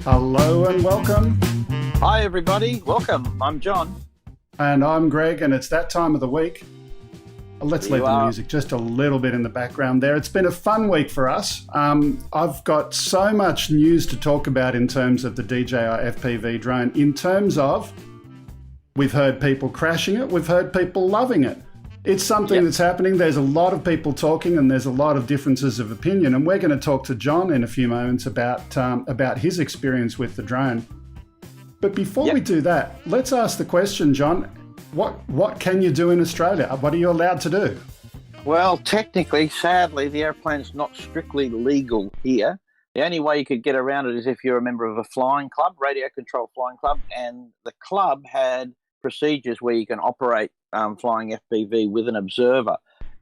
Hello and welcome. Hi everybody, welcome. I'm John. And I'm Greg, and it's that time of the week. Let's leave the music just a little bit in the background there. It's been a fun week for us. I've got so much news to talk about in terms of the DJI FPV drone. In terms of, we've heard people crashing it, we've heard people loving it. It's something that's happening. There's a lot of people talking, and there's a lot of differences of opinion. And we're going to talk to John in a few moments about his experience with the drone. But before we do that, let's ask the question, John. What can you do in Australia? What are you allowed to do? Well, technically, sadly, the airplane's not strictly legal here. The only way you could get around it is if you're a member of a flying club, radio control flying club, and the club had procedures where you can operate flying FPV with an observer.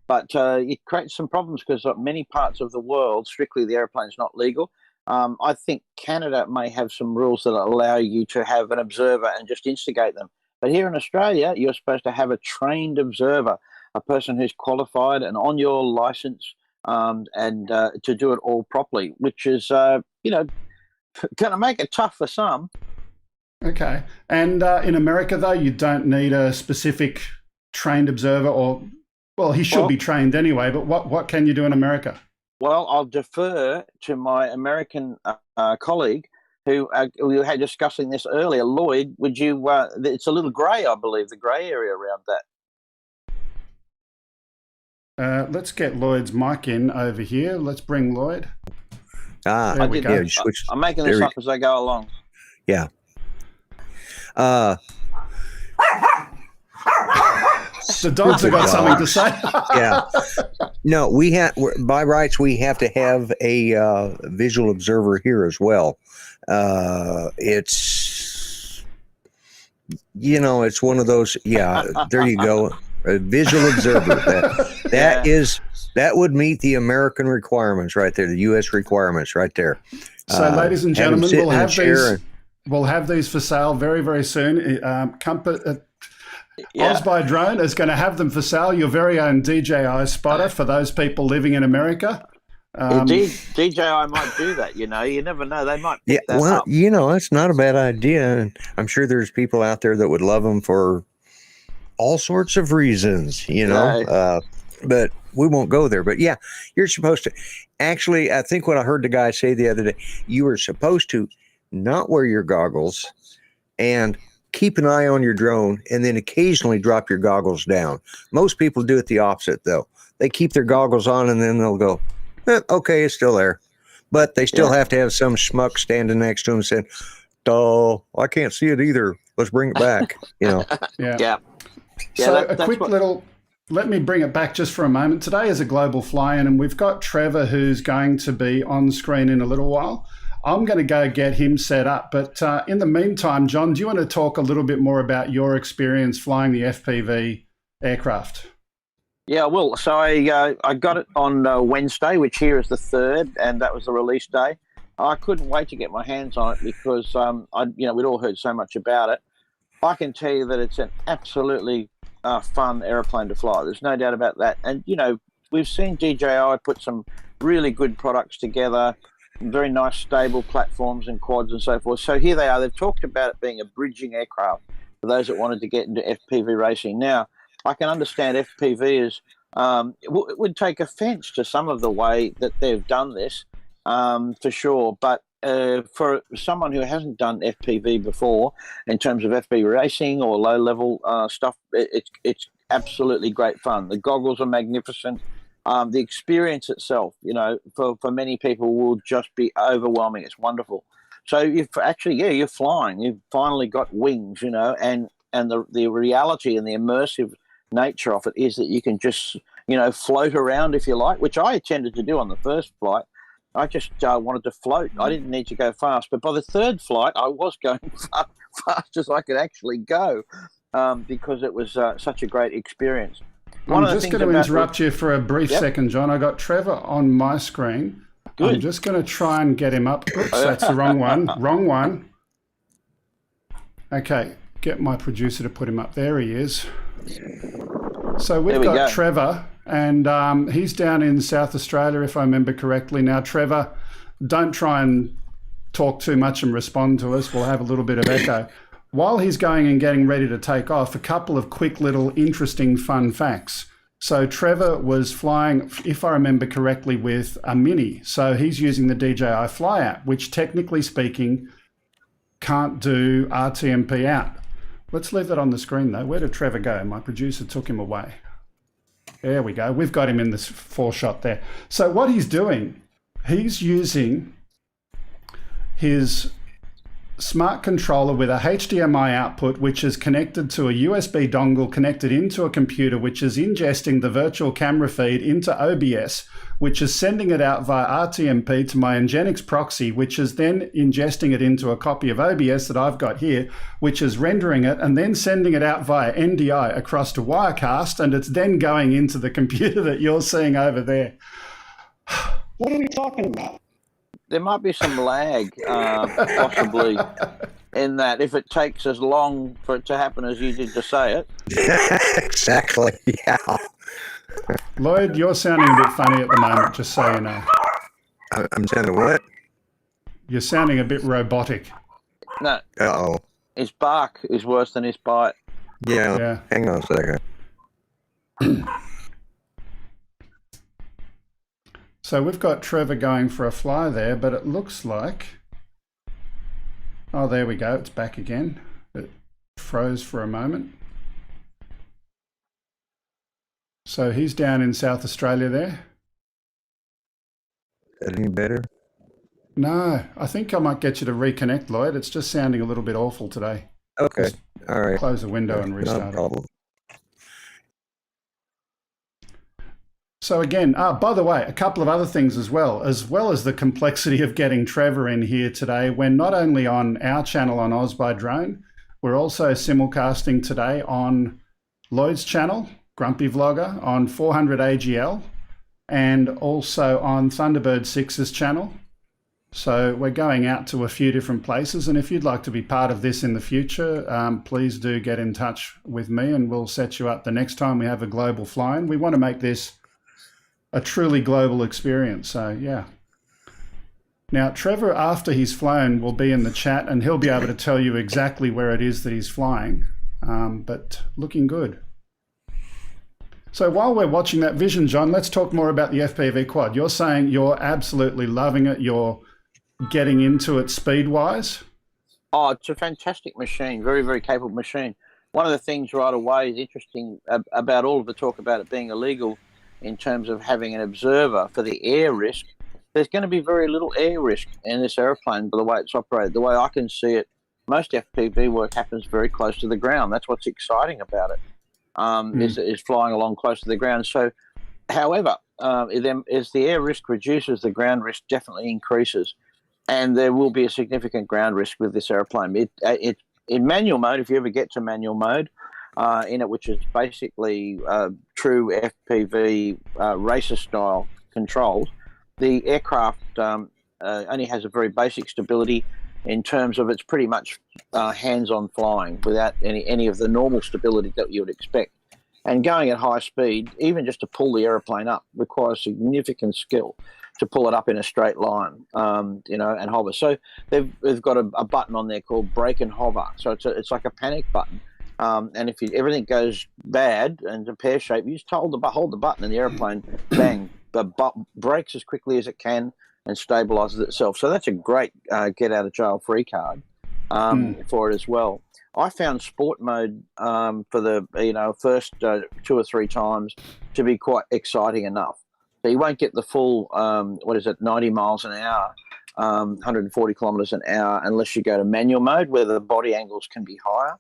But it creates some problems because many parts of the world, strictly the airplane's not legal. I think Canada may have some rules that allow you to have an observer and just instigate them. But here in Australia, you're supposed to have a trained observer, a person who's qualified and on your license, and to do it all properly, which is, going to make it tough for some. Okay. And in America, though, you don't need a specific trained observer, he should be trained anyway, but what can you do in America? Well, I'll defer to my American colleague, who we were discussing this earlier. Lloyd, would you, it's a little grey, I believe, the grey area around that. Let's get Lloyd's mic in over here. Let's bring Lloyd. There we go. I'm making this up as I go along. Yeah. The dogs have got something to say. Yeah. No, by rights, we have to have a visual observer here as well. It's one of those. Yeah, there you go. A visual observer. That would meet the American requirements right there, the U.S. requirements right there. So, ladies and gentlemen, we'll have these for sale very, very soon. OzByDrone is going to have them for sale. Your very own DJI spotter for those people living in America. Indeed, DJI might do that. You never know. They might. Pick that up. It's not a bad idea. And I'm sure there's people out there that would love them for all sorts of reasons. But we won't go there. But yeah, you're supposed to. Actually, I think what I heard the guy say the other day, you were supposed to not wear your goggles and keep an eye on your drone, and then occasionally drop your goggles down. Most people do it the opposite, though. They keep their goggles on, and then they'll go, okay, it's still there. But they still have to have some schmuck standing next to them saying, oh, I can't see it either. Let's bring it back. Yeah. So let me bring it back just for a moment. Today is a global fly-in, and we've got Trevor, who's going to be on screen in a little while. I'm going to go get him set up. But in the meantime, John, do you want to talk a little bit more about your experience flying the FPV aircraft? Yeah, I will. So I got it on Wednesday, which here is the 3rd, and that was the release day. I couldn't wait to get my hands on it because, we'd all heard so much about it. I can tell you that it's an absolutely fun airplane to fly. There's no doubt about that. And, we've seen DJI put some really good products together, very nice stable platforms and quads and so forth. So here they are. They've talked about it being a bridging aircraft for those that wanted to get into FPV racing. Now, I can understand FPV would take offense to some of the way that they've done this, for sure. But for someone who hasn't done FPV before, in terms of FPV racing or low-level stuff, it's absolutely great fun. The goggles are magnificent. The experience itself, for many people will just be overwhelming. It's wonderful. So you're flying. You've finally got wings, and the reality and the immersive nature of it is that you can just, float around if you like, which I intended to do on the first flight. I just wanted to float. I didn't need to go fast. But by the 3rd flight, I was going fast as I could actually go because it was such a great experience. I'm just going to interrupt you for a brief second, John. I got Trevor on my screen. Good. I'm just going to try and get him up. Oops, that's the wrong one. Wrong one. Okay, get my producer to put him up. There he is. So we've got Trevor, and he's down in South Australia, if I remember correctly. Now, Trevor, don't try and talk too much and respond to us. We'll have a little bit of echo. while he's going and getting ready to take off, a couple of quick little interesting fun facts. So Trevor was flying, if I remember correctly, with a Mini. So he's using the DJI Fly app, which technically speaking can't do RTMP out. Let's leave that on the screen though. Where did Trevor go? My producer took him away. There we go. We've got him in this 4-shot there. So what he's doing, he's using his smart controller with a HDMI output, which is connected to a USB dongle connected into a computer, which is ingesting the virtual camera feed into OBS, which is sending it out via RTMP to my Nginx proxy, which is then ingesting it into a copy of OBS that I've got here, which is rendering it and then sending it out via NDI across to Wirecast, and it's then going into the computer that you're seeing over there. What are we talking about? There might be some lag, possibly, in that if it takes as long for it to happen as you did to say it. Exactly, yeah. Lloyd, you're sounding a bit funny at the moment, just so you know. I'm sounding what? You're sounding a bit robotic. No. Uh-oh. His bark is worse than his bite. Yeah. Hang on a second. So we've got Trevor going for a fly there, but it looks like... Oh, there we go. It's back again. It froze for a moment. So he's down in South Australia there. Is that any better? No, I think I might get you to reconnect, Lloyd. It's just sounding a little bit awful today. Okay. Just all right. Close the window and restart. No problem. So again, by the way, a couple of other things as well as the complexity of getting Trevor in here today. We're not only on our channel on OzByDrone, we're also simulcasting today on Lloyd's channel, Grumpy Vlogger, on 400 AGL, and also on Thunderbird 6's channel. So we're going out to a few different places, and if you'd like to be part of this in the future, please do get in touch with me and we'll set you up the next time we have a global fly-in. We want to make this a truly global experience, so yeah. Now, Trevor, after he's flown, will be in the chat and he'll be able to tell you exactly where it is that he's flying, but looking good. So while we're watching that vision, John, let's talk more about the FPV quad. You're saying you're absolutely loving it. You're getting into it speed-wise. Oh, it's a fantastic machine, very, very capable machine. One of the things right away is interesting about all of the talk about it being illegal in terms of having an observer for the air risk. There's going to be very little air risk in this airplane by the way it's operated. The way I can see it, most FPV work happens very close to the ground. That's what's exciting about it, is flying along close to the ground. So, however, as the air risk reduces, the ground risk definitely increases. And there will be a significant ground risk with this airplane. In manual mode, if you ever get to manual mode, in it, which is basically true FPV racer style controls, the aircraft only has a very basic stability in terms of it's pretty much hands-on flying without any of the normal stability that you would expect. And going at high speed, even just to pull the airplane up, requires significant skill to pull it up in a straight line, and hover. So they've got a button on there called brake and hover. So it's like a panic button. And if everything goes bad and a pear shape, you just hold the button and the airplane, bang, brakes as quickly as it can and stabilizes itself. So that's a great get out of jail free card for it as well. I found sport mode for the first 2 or 3 times to be quite exciting enough. So you won't get the full 90 miles an hour, 140 kilometers an hour unless you go to manual mode where the body angles can be higher.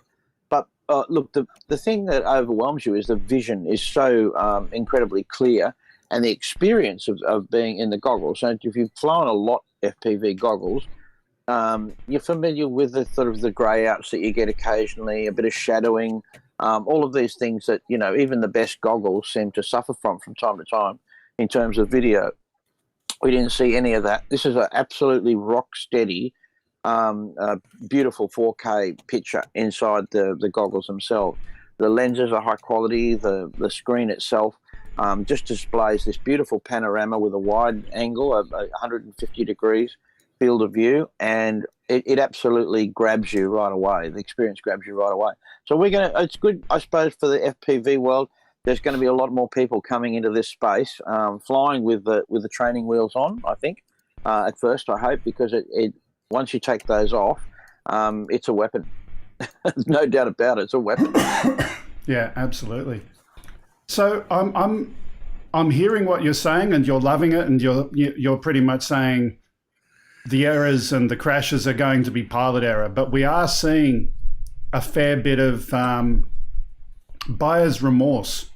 But look, the thing that overwhelms you is the vision is so incredibly clear, and the experience of being in the goggles. So if you've flown a lot FPV goggles, you're familiar with the sort of the grey outs that you get occasionally, a bit of shadowing, all of these things that even the best goggles seem to suffer from time to time in terms of video. We didn't see any of that. This is an absolutely rock steady, beautiful 4K picture inside the goggles themselves. The lenses are high quality. The screen itself just displays this beautiful panorama with a wide angle of 150 degrees field of view, and it absolutely grabs you right away. The experience grabs you right away. So it's good, I suppose, for the FPV world. There's going to be a lot more people coming into this space, flying with the training wheels on, I think, at first, I hope, because it once you take those off, it's a weapon. No doubt about it. It's a weapon. Yeah, absolutely. So I'm hearing what you're saying, and you're loving it, and you're pretty much saying the errors and the crashes are going to be pilot error, but we are seeing a fair bit of buyer's remorse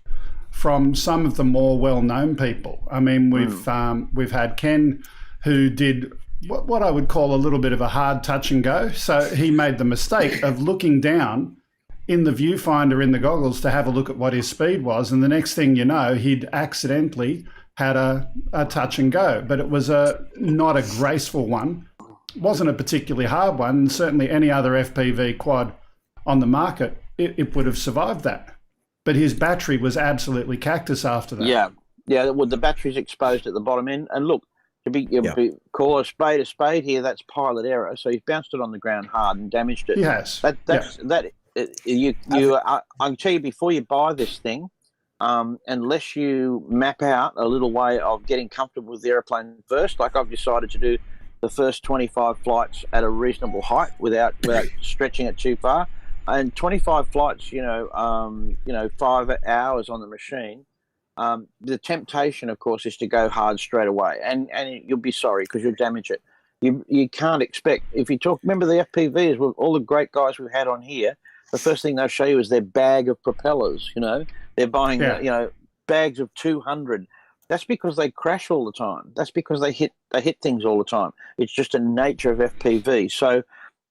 from some of the more well-known people. I mean, we've had Ken, who did what I would call a little bit of a hard touch and go. So he made the mistake of looking down in the viewfinder in the goggles to have a look at what his speed was, and the next thing you know, he'd accidentally had a touch and go. But it was not a graceful one. It wasn't a particularly hard one, and certainly any other FPV quad on the market, it would have survived that. But his battery was absolutely cactus after that. Yeah. Well, the battery's exposed at the bottom end. And look, call a spade here, that's pilot error. So he's bounced it on the ground hard and damaged it. He has. I can tell you, before you buy this thing, unless you map out a little way of getting comfortable with the airplane first, like I've decided to do the first 25 flights at a reasonable height without stretching it too far. And 25 flights, 5 hours on the machine. The temptation, of course, is to go hard straight away, and you'll be sorry because you'll damage it. You can't expect, if you talk. Remember the FPVs with all the great guys we've had on here. The first thing they'll show you is their bag of propellers. They're buying bags of 200. That's because they crash all the time. That's because they hit things all the time. It's just a nature of FPV. So.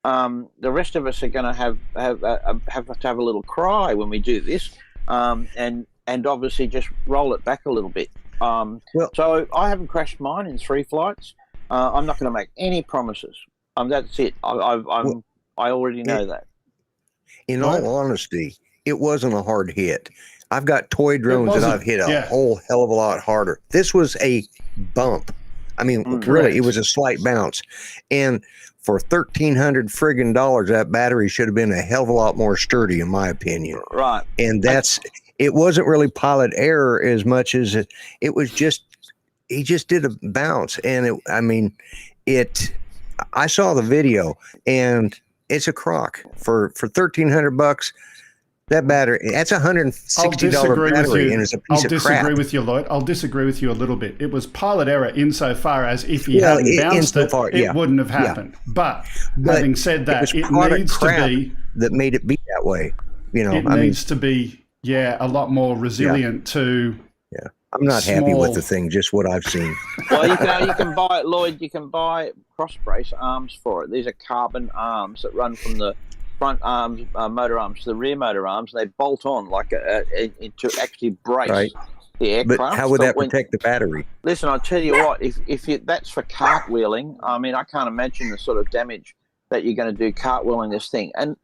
The rest of us are going to have to have a little cry when we do this, and obviously just roll it back a little bit. So I haven't crashed mine in 3 flights. I'm not going to make any promises. That's it. I already know that. In all honesty, it wasn't a hard hit. I've got toy drones that I've hit a whole hell of a lot harder. This was a bump. I mean, really, it was a slight bounce. And for $1,300 friggin' dollars, that battery should have been a hell of a lot more sturdy, in my opinion. Right. And it wasn't really pilot error as much as it was just, he just did a bounce. And I saw the video, and it's a crock for $1,300. That battery, that's $160 battery, and it's a piece of crap. I'll disagree with you, Lloyd. I'll disagree with you a little bit. It was pilot error insofar as if he hadn't bounced it wouldn't have happened. Yeah. But having said that, it needs to be that made it be that way. It needs to be a lot more resilient to. Yeah, I'm not happy with the thing. Just what I've seen. Well, you can buy it, Lloyd. You can buy cross brace arms for it. These are carbon arms that run from the front arms, motor arms to the rear motor arms. They bolt on like to actually brace the aircraft. But how would that protect the battery? Listen, I'll tell you what. If that's for cartwheeling, I mean, I can't imagine the sort of damage that you're going to do cartwheeling this thing. And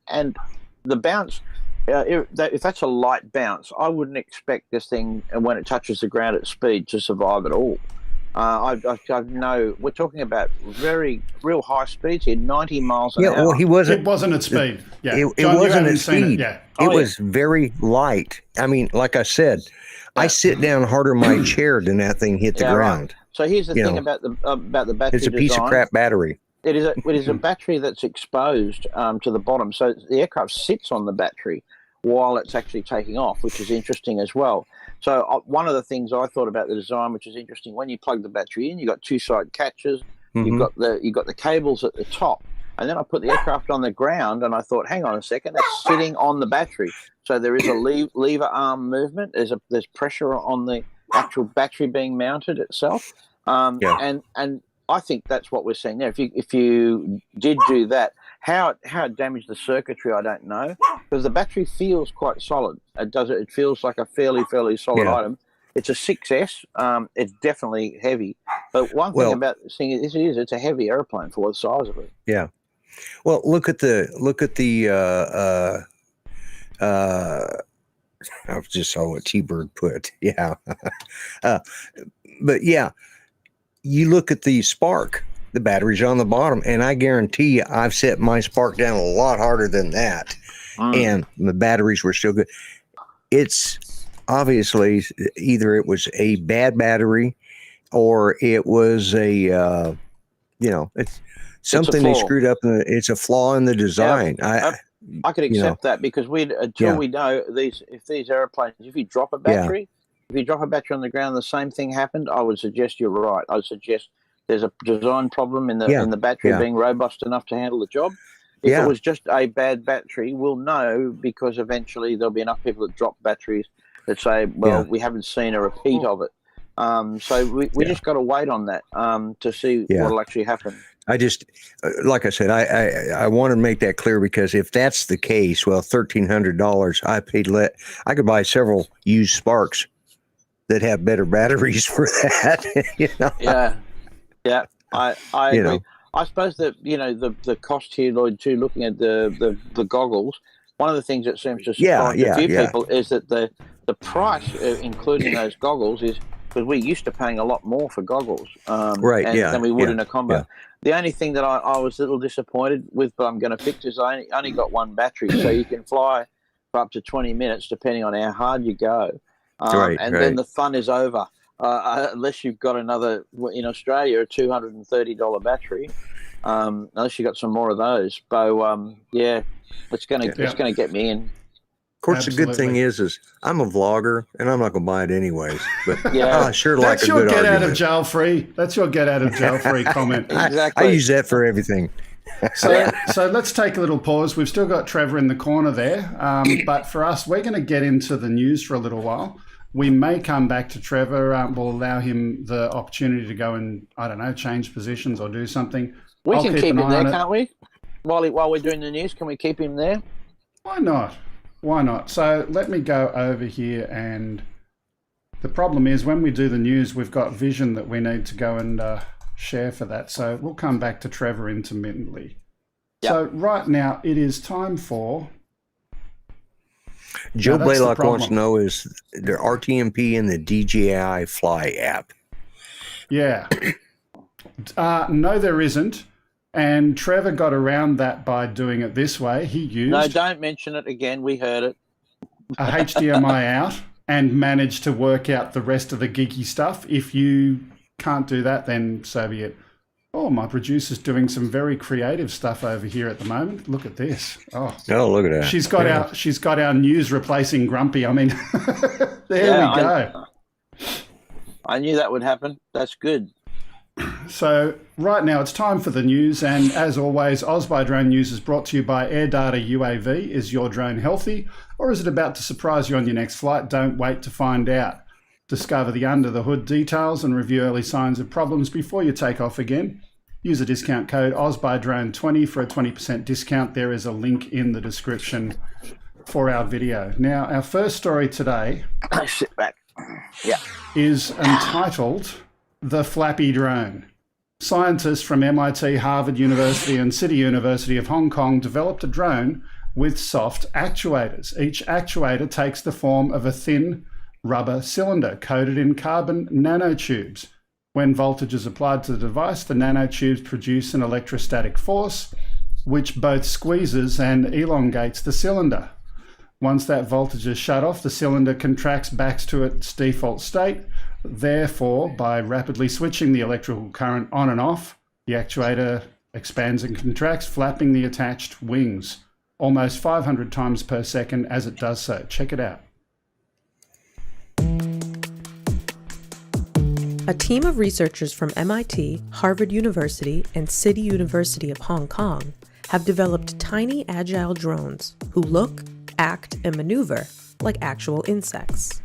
the bounce, if that's a light bounce, I wouldn't expect this thing, and when it touches the ground at speed, to survive at all. We're talking about real high speeds here, 90 miles an hour. Well, it wasn't at speed. Yeah, it wasn't at speed. It was very light. I mean, like I said, I sit down harder in my chair than that thing hit the ground. Right. So here's the thing about the battery. It's a piece of crap battery. It is a battery that's exposed to the bottom, so the aircraft sits on the battery while it's actually taking off, which is interesting as well. So one of the things I thought about the design, which is interesting, when you plug the battery in, you've got 2 side catches, you've got the cables at the top, and then I put the aircraft on the ground, and I thought, hang on a second, that's sitting on the battery. So there is a lever arm movement. There's pressure on the actual battery being mounted itself, and I think that's what we're seeing there. If you did do that, how it damaged the circuitry, I don't know, because the battery feels quite solid. It feels like a fairly solid item. It's a 6S. It's definitely heavy. But one thing about this thing is it's a heavy airplane for the size of it. Yeah. Well, look at the I just saw what T-Bird put. Yeah. But yeah, you look at the spark the battery's on the bottom. And I guarantee you, I've set my spark down a lot harder than that. And the batteries were still good. It's obviously either it was a bad battery or it was it's something they screwed up. It's a flaw in the design. Yeah, I could accept that because we know if these airplanes, if you drop a battery, on the ground, the same thing happened. I would suggest you're right. I would suggest there's a design problem in the battery being robust enough to handle the job. If it was just a bad battery, we'll know because eventually there'll be enough people that drop batteries that say, well, we haven't seen a repeat of it. So we just got to wait on that to see what'll actually happen. I just, like I said, I want to make that clear because if that's the case, well, $1,300, I could buy several used Sparks that have better batteries for that. Yeah. I agree. I suppose that the cost here, Lloyd, too. Looking at the goggles, one of the things that seems to surprise a few people is that the price, including those goggles, is because we're used to paying a lot more for goggles, than we would in a combat. Yeah. The only thing that I was a little disappointed with, but I'm going to fix, is I only got one battery, so you can fly for up to 20 minutes depending on how hard you go, then the fun is over. Unless you've got another, in Australia, a $230 battery, unless you've got some more of those. So, it's going to get me in. Of course, the good thing is I'm a vlogger, and I'm not going to buy it anyways. But I sure like a good argument. That's your get out of jail free. That's your get out of jail free comment. Exactly. I use that for everything. So let's take a little pause. We've still got Trevor in the corner there. But for us, we're going to get into the news for a little while. We may come back to Trevor. We'll allow him the opportunity to go and, I don't know, change positions or do something. We can keep him there, can't we? While we're doing the news, can we keep him there? Why not? So let me go over here, and the problem is when we do the news, we've got vision that we need to go and share for that. So we'll come back to Trevor intermittently. Yep. So right now it is time for... Joe Blaylock wants to know, is there RTMP in the DJI Fly app? Yeah. No, there isn't. And Trevor got around that by doing it this way. He used... No, don't mention it again. We heard it. A HDMI out and managed to work out the rest of the geeky stuff. If you can't do that, then so be it. Oh, my producer's doing some very creative stuff over here at the moment. Look at this. Oh, look at that. She's got our news replacing Grumpy. I mean, there we go. I knew that would happen. That's good. So right now it's time for the news, and as always, OzByDrone news is brought to you by AirData UAV. Is your drone healthy, or is it about to surprise you on your next flight? Don't wait to find out. Discover the under-the-hood details and review early signs of problems before you take off again. Use a discount code OzByDrone20 for a 20% discount. There is a link in the description for our video. Now, our first story today sit back. Yeah. Is entitled The Flappy Drone. Scientists from MIT, Harvard University and City University of Hong Kong developed a drone with soft actuators. Each actuator takes the form of a thin rubber cylinder coated in carbon nanotubes. When voltage is applied to the device, the nanotubes produce an electrostatic force which both squeezes and elongates the cylinder. Once that voltage is shut off, the cylinder contracts back to its default state. Therefore, by rapidly switching the electrical current on and off, the actuator expands and contracts, flapping the attached wings almost 500 times per second as it does so. Check it out. A team of researchers from MIT, Harvard University, and City University of Hong Kong have developed tiny, agile drones who look, act, and maneuver like actual insects.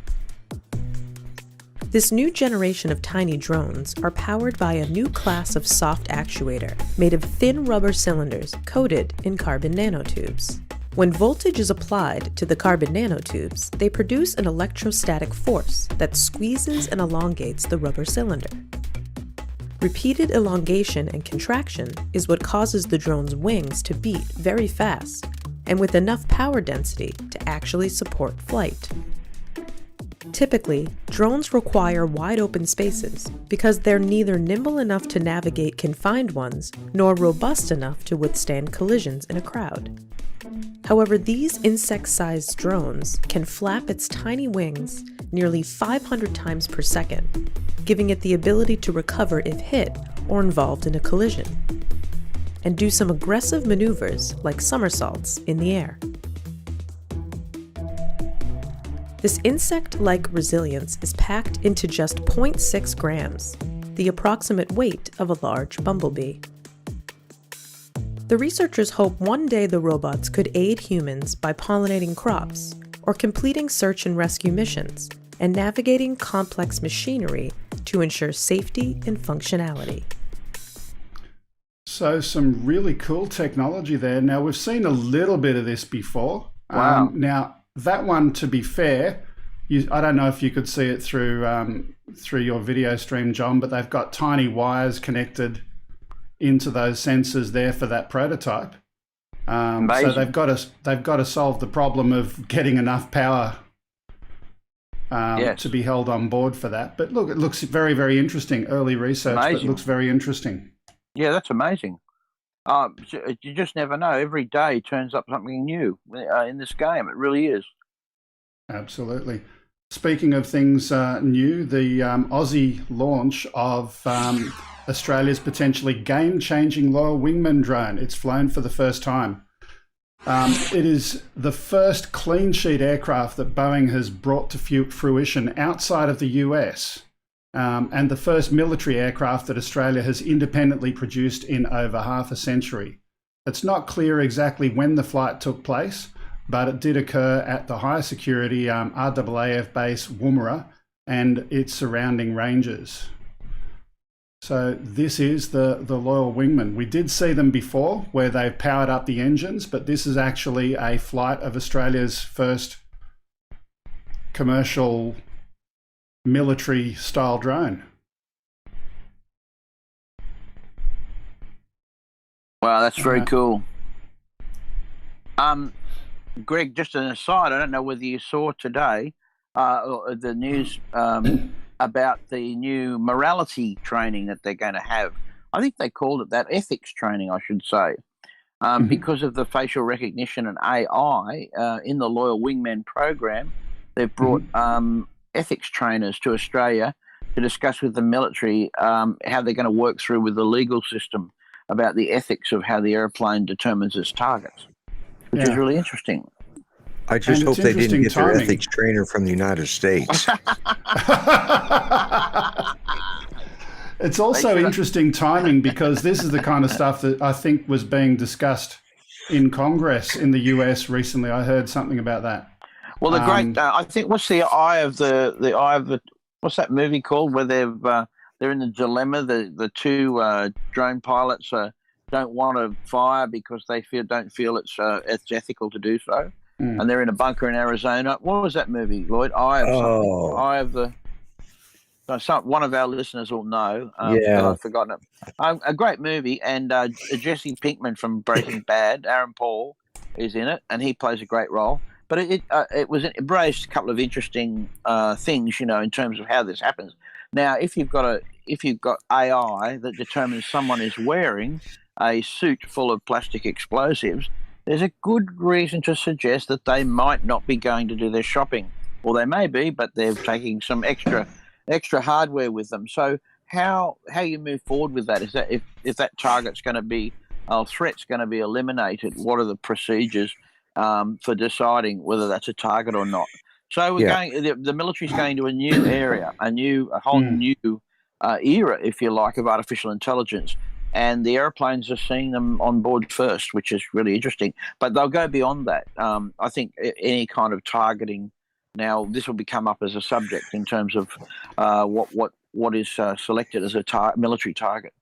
This new generation of tiny drones are powered by a new class of soft actuator made of thin rubber cylinders coated in carbon nanotubes. When voltage is applied to the carbon nanotubes, they produce an electrostatic force that squeezes and elongates the rubber cylinder. Repeated elongation and contraction is what causes the drone's wings to beat very fast and with enough power density to actually support flight. Typically, drones require wide open spaces because they're neither nimble enough to navigate confined ones nor robust enough to withstand collisions in a crowd. However, these insect-sized drones can flap its tiny wings nearly 500 times per second, giving it the ability to recover if hit or involved in a collision, and do some aggressive maneuvers like somersaults in the air. This insect-like resilience is packed into just 0.6 grams, the approximate weight of a large bumblebee. The researchers hope one day the robots could aid humans by pollinating crops or completing search and rescue missions and navigating complex machinery to ensure safety and functionality. So some really cool technology there. Now, we've seen a little bit of this before. Wow. Now, that one, to be fair, I don't know if you could see it through your video stream, John, but they've got tiny wires connected into those sensors there for that prototype. So they've got to solve the problem of getting enough power to be held on board for that. But look, it looks very, very interesting. Early research, but looks very interesting. Yeah, that's amazing. You just never know. Every day turns up something new in this game. It really is. Absolutely. Speaking of things new, the Aussie launch of Australia's potentially game-changing Loyal Wingman drone. It's flown for the first time. It is the first clean sheet aircraft that Boeing has brought to fruition outside of the US, and the first military aircraft that Australia has independently produced in over half a century. It's not clear exactly when the flight took place, but it did occur at the high security RAAF base Woomera and its surrounding ranges. So this is the Loyal Wingman. We did see them before where they've powered up the engines, but this is actually a flight of Australia's first commercial military style drone. Wow, that's very cool. Greg, just an aside, I don't know whether you saw today the news about the new morality training that they're going to have. I think they called it that, ethics training, I should say, because of the facial recognition and AI in the Loyal Wingman program. They've brought ethics trainers to Australia to discuss with the military how they're going to work through with the legal system about the ethics of how the airplane determines its targets, which is really interesting. I just hope they didn't get their ethics trainer from the United States. It's also interesting timing because this is the kind of stuff that I think was being discussed in Congress in the US recently. I heard something about that. Well, the great, I think, what's the eye of the, what's that movie called where they're in the dilemma? The two drone pilots don't want to fire because they don't feel it's ethical to do so. And they're in a bunker in Arizona. What was that movie, Lloyd? Eye of the. One of our listeners will know. I've forgotten it. A great movie, and Jesse Pinkman from Breaking Bad, Aaron Paul, is in it, and he plays a great role. But it raised a couple of interesting things, in terms of how this happens. Now, if you've got AI that determines someone is wearing a suit full of plastic explosives, there's a good reason to suggest that they might not be going to do their shopping. Well, they may be, but they're taking some extra hardware with them. So how you move forward with that is that if that target's going to be, threat's going to be eliminated, what are the procedures for deciding whether that's a target or not? So the military's going to a new area, a whole new era, if you like, of artificial intelligence. And the airplanes are seeing them on board first, which is really interesting. But they'll go beyond that. I think any kind of targeting, now this will become up as a subject in terms of what is selected as a military target.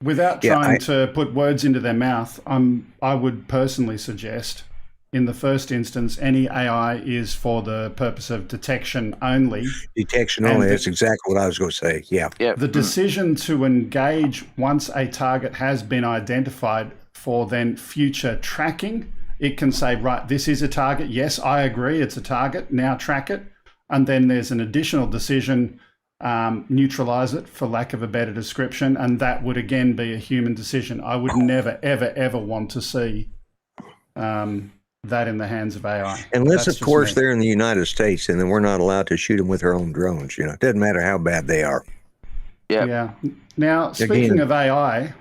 Without trying to put words into their mouth, I would personally suggest, in the first instance, any AI is for the purpose of detection only. Detection only, that's exactly what I was going to say, yeah. The decision to engage once a target has been identified for then future tracking, it can say, right, this is a target. Yes, I agree, it's a target. Now track it. and then there's an additional decision, neutralize it for lack of a better description, and that would again be a human decision. I would never, ever, ever want to see that in the hands of AI. Unless, of course, they're in the United States, and then we're not allowed to shoot them with our own drones. You know, it doesn't matter how bad they are. Yep. Yeah. Now, speaking of AI,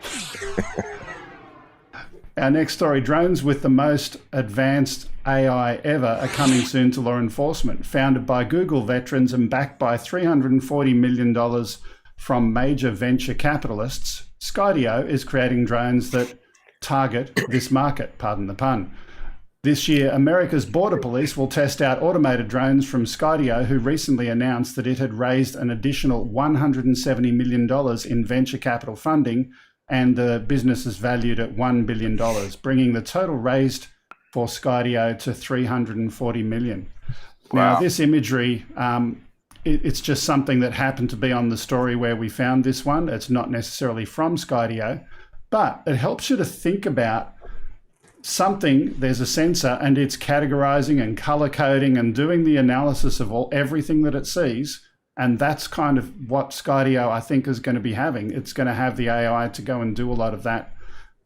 our next story, drones with the most advanced AI ever are coming soon to law enforcement. Founded by Google veterans and backed by $340 million from major venture capitalists, Skydio is creating drones that target this market, pardon the pun. This year, America's Border Police will test out automated drones from Skydio, who recently announced that it had raised an additional $170 million in venture capital funding, and the business is valued at $1 billion, bringing the total raised for Skydio to $340 million. Wow. Now, this imagery, it's just something that happened to be on the story where we found this one. It's not necessarily from Skydio, but it helps you to think about something. There's a sensor and it's categorizing and color coding and doing the analysis of everything that it sees. And that's kind of what Skydio, I think, is going to be having. It's going to have the AI to go and do a lot of that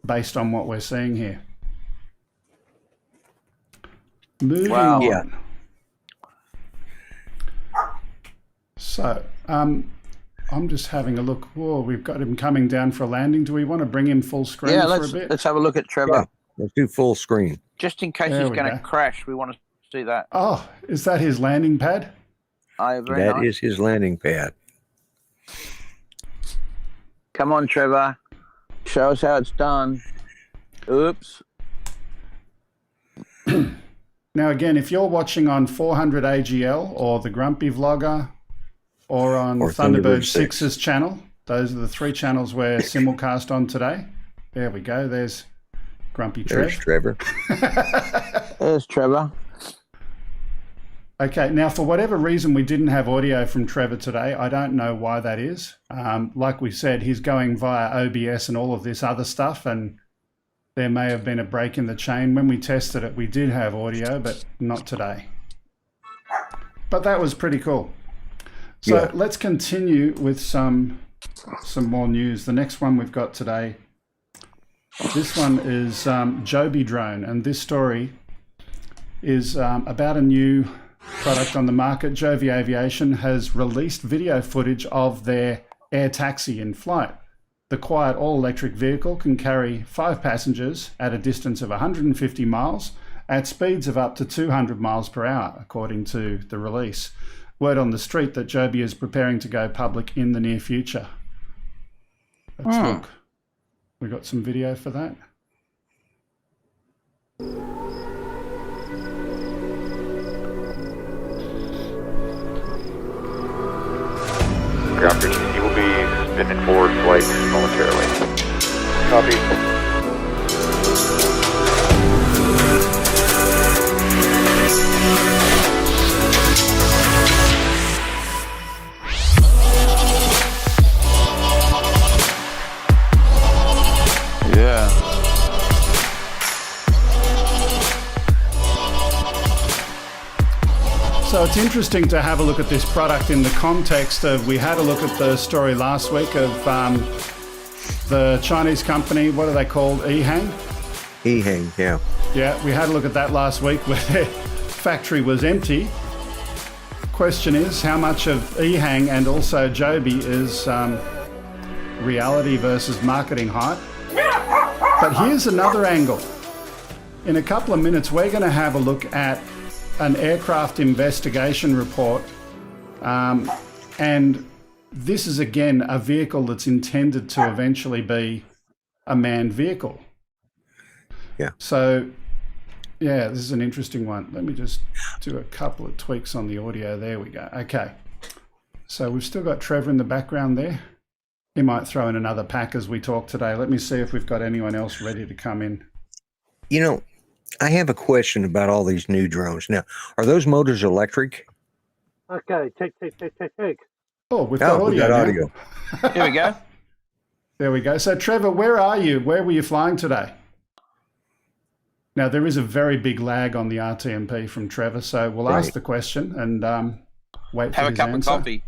based on what we're seeing here. Moving on. Yeah. So I'm just having a look. Whoa, we've got him coming down for a landing. Do we want to bring him full screen for a bit? Let's have a look at Trevor. Yeah. Let's do full screen. Just in case he's going to crash, we want to see that. Oh, is that his landing pad? That is his landing pad. Come on, Trevor. Show us how it's done. Oops. Now, again, if you're watching on 400 AGL or the Grumpy Vlogger or on Thunderbird 6's channel, those are the three channels we're simulcast on today. There we go. There's Grumpy There's Trevor. There's Trevor. Okay, now for whatever reason we didn't have audio from Trevor today. I don't know why that is. Like we said, he's going via OBS and all of this other stuff, and there may have been a break in the chain. When we tested it, we did have audio, but not today. But that was pretty cool. So let's continue with some more news. The next one we've got today, this one is OzByDrone, and this story is about a new product on the market. Joby Aviation has released video footage of their air taxi in flight. The quiet all-electric vehicle can carry 5 passengers at a distance of 150 miles at speeds of up to 200 miles per hour, according to the release. Word on the street that Joby is preparing to go public in the near future. Let's look. We got some video for that. Ground crew, you will be spinning forward flight momentarily. Copy. So it's interesting to have a look at this product in the context of, we had a look at the story last week of the Chinese company, what are they called, Ehang? Ehang, yeah. Yeah, we had a look at that last week where their factory was empty. Question is, how much of Ehang and also Joby is reality versus marketing hype? But here's another angle. In a couple of minutes, we're going to have a look at an aircraft investigation report, and this is again a vehicle that's intended to eventually be a manned vehicle. Yeah. So, yeah, this is an interesting one. Let me just do a couple of tweaks on the audio. There we go. Okay. So we've still got Trevor in the background there. He might throw in another pack as we talk today. Let me see if we've got anyone else ready to come in. You know, I have a question about all these new drones. Now, are those motors electric? Okay, take. Oh, we've got audio. We got audio. Here we go. There we go. So, Trevor, where are you? Where were you flying today? Now, there is a very big lag on the RTMP from Trevor, so we'll ask the question. And wait for Have a his cup answer. of coffee.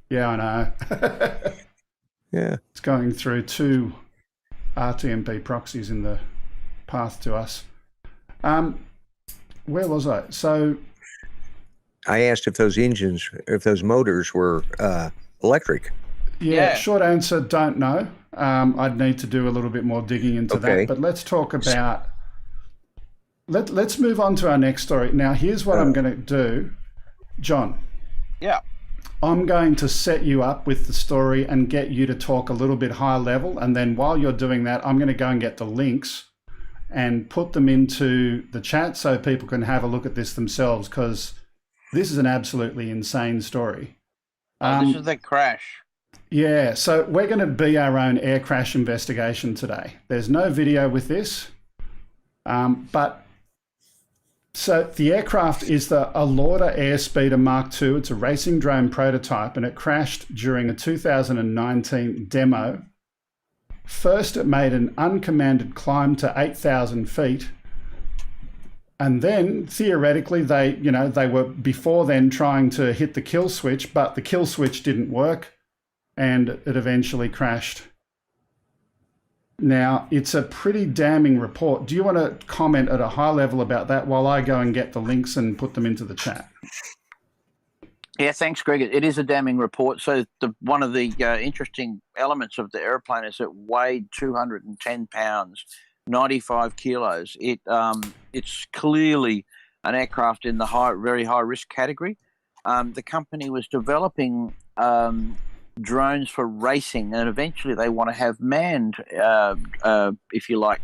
Yeah, I know. Yeah. It's going through 2 RTMP proxies in the path to us. Where was I? So I asked if those motors were electric. yeah, short answer, don't know. I'd need to do a little bit more digging into that. But let's talk about. Let's move on to our next story. Now, here's what I'm going to do, John. Yeah. I'm going to set you up with the story and get you to talk a little bit high level. And then while you're doing that, I'm going to go and get the links and put them into the chat so people can have a look at this themselves, because this is an absolutely insane story. This is the crash. Yeah, so we're going to be our own air crash investigation today. There's no video with this, but so the aircraft is the Alorda Airspeeder Mark II. It's a racing drone prototype, and it crashed during a 2019 demo. First, it made an uncommanded climb to 8,000 feet. And then theoretically, they were before then trying to hit the kill switch, but the kill switch didn't work and it eventually crashed. Now, it's a pretty damning report. Do you want to comment at a high level about that while I go and get the links and put them into the chat? Yeah, thanks, Greg. It is a damning report. So one of the interesting elements of the airplane is it weighed 210 pounds, 95 kilos. It's clearly an aircraft in the very high risk category. The company was developing drones for racing, and eventually they want to have manned, if you like,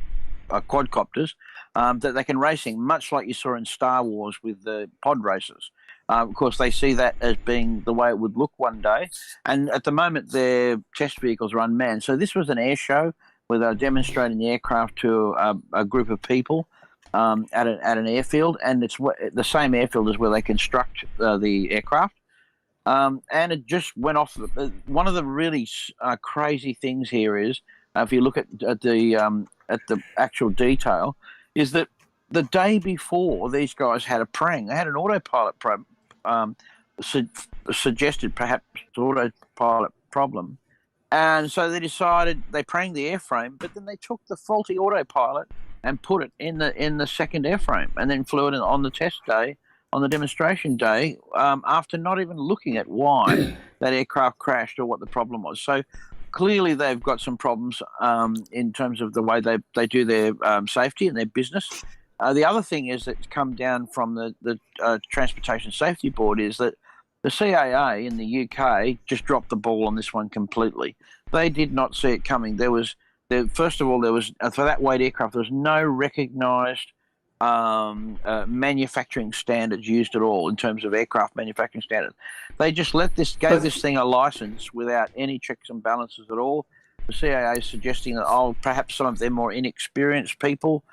quadcopters that they can racing, much like you saw in Star Wars with the pod racers. Of course, they see that as being the way it would look one day. And at the moment, their test vehicles are unmanned. So this was an air show where they were demonstrating the aircraft to a group of people at an airfield. And it's the same airfield as where they construct the aircraft. And it just went off. One of the really crazy things here is, if you look at the actual detail, is that the day before these guys had a prang. They had an autopilot suggested perhaps autopilot problem, and so they decided they pranged the airframe, but then they took the faulty autopilot and put it in the second airframe, and then flew it on the test day, on the demonstration day, after not even looking at why that aircraft crashed or what the problem was. So clearly they've got some problems in terms of the way they do their safety and their business. The other thing is that's come down from the Transportation Safety Board is that the CAA in the UK just dropped the ball on this one completely. They did not see it coming. First of all, there was for that weight aircraft, there was no recognised manufacturing standards used at all in terms of aircraft manufacturing standards. They just gave this thing a license without any checks and balances at all. The CAA is suggesting that perhaps some of them more inexperienced people.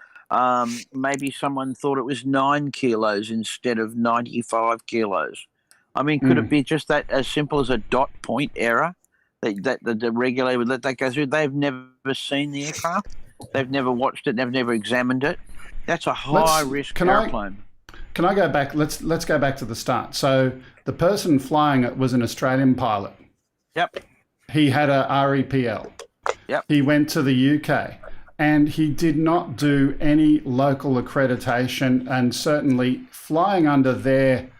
Maybe someone thought it was 9 kilos instead of 95 kilos. I mean, could it be just that as simple as a dot point error that the regulator would let that go through? They've never seen the aircraft. They've never watched it. They've never examined it. That's a high-risk airplane. Can I go back? Let's go back to the start. So the person flying it was an Australian pilot. Yep. He had a REPL. Yep. He went to the UK. And he did not do any local accreditation, and certainly flying under their